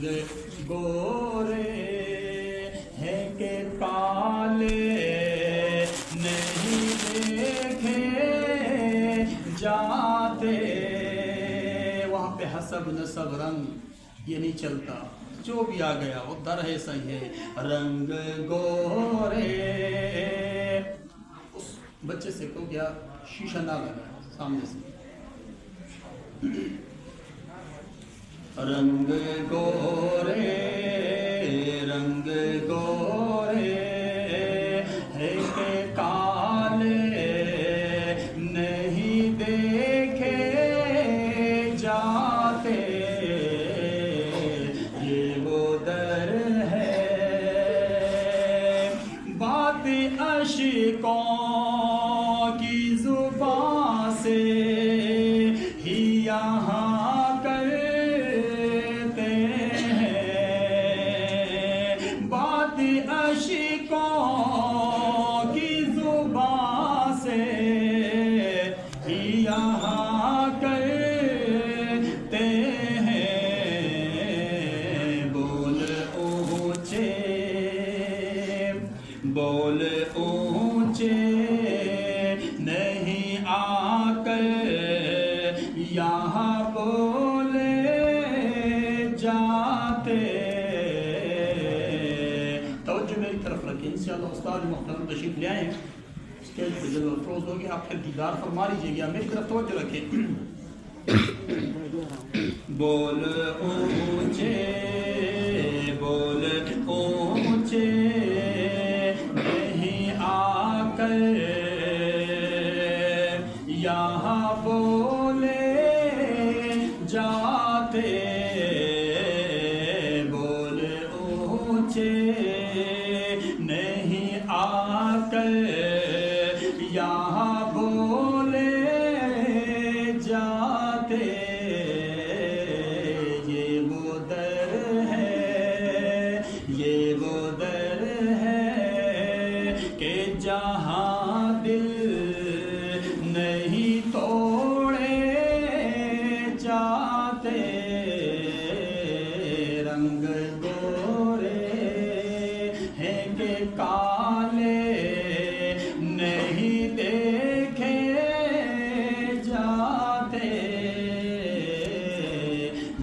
رنگ گورے ہیں کہ کالے نہیں دیکھے جاتے. وہاں پہ حسب نسب رنگ یہ نہیں چلتا، جو بھی آ گیا وہ در ہے صحیح ہے. رنگ گورے. اس بچے سے کو کیا شیشہ نہ لگا سامنے سے. رنگ گورے رنگ گورے ہے کہ کالے نہیں دیکھے جاتے. یہ وہ در ہے بات عاشقوں کی زبان سے ہی یہاں کرتے ہیں. بات عاشقوں کی زبان سے ہی یہاں کرتے ہیں. بول اونچے بول اونچے نہیں آ کر یہاں بولے جاتے. توجہ میری طرف رکھیں. انشاءاللہ استاد محترم تشریف لے آئیں. اسٹیج پہ جلوہ افروز ہوگی، آپ پھر دیدار فرما لیجیے گا. میری طرف توجہ رکھیں. بول اونچے بول اونچے نہیں آ کر یہاں بولے جاتے. بول اونچے نہیں آ کر یہاں بولے جاتے. یہ وہ در ہے یہ وہ در ہے کہ جہاں دل نہیں توڑے جاتے. رنگ گورے ہیں کہ کالے نہیں دیکھے جاتے.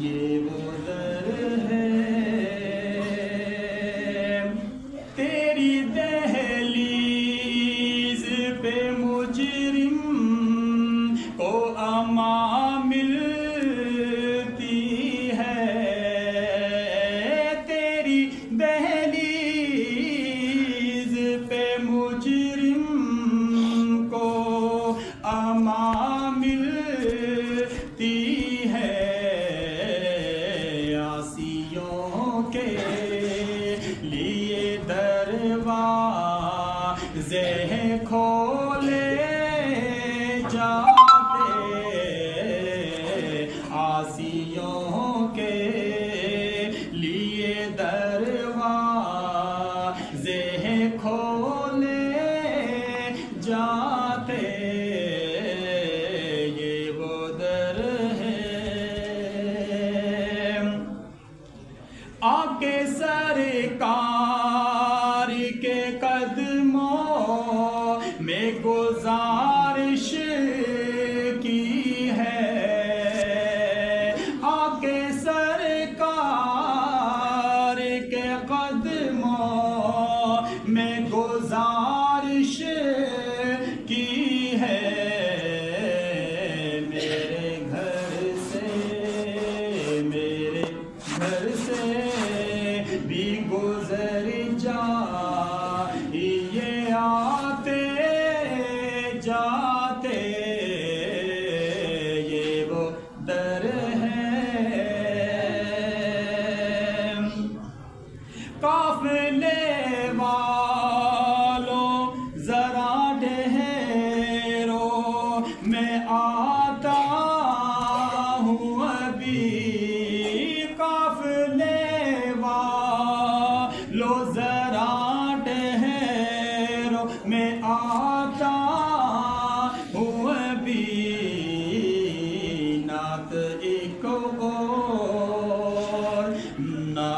یہ وہ در ہے تیری دہلیز پہ مجرم کو امان ملتی ہے. تیری دہلیز پہ مجرم کو امان ملتی ہے. عاصیوں کے لیے دروازے کھولے جاتے. عاصیوں کے لیے دروازے کھولے جاتے. یہ وہ در ہے آ کے سرکار کے قدموں میں گزارش کی ہے. آ کے سرکار کے قدموں میں گزارش کی ہے. میرے گھر سے بھی گزر جا یہ آتے جاتے. یہ وہ در ہے قافلے والوں ذرا ٹھہرو میں آتا ہوں ابھی. قافلے والوں ذرا ٹھہرو میں آتا ہوں ابھی. نعت ایک اور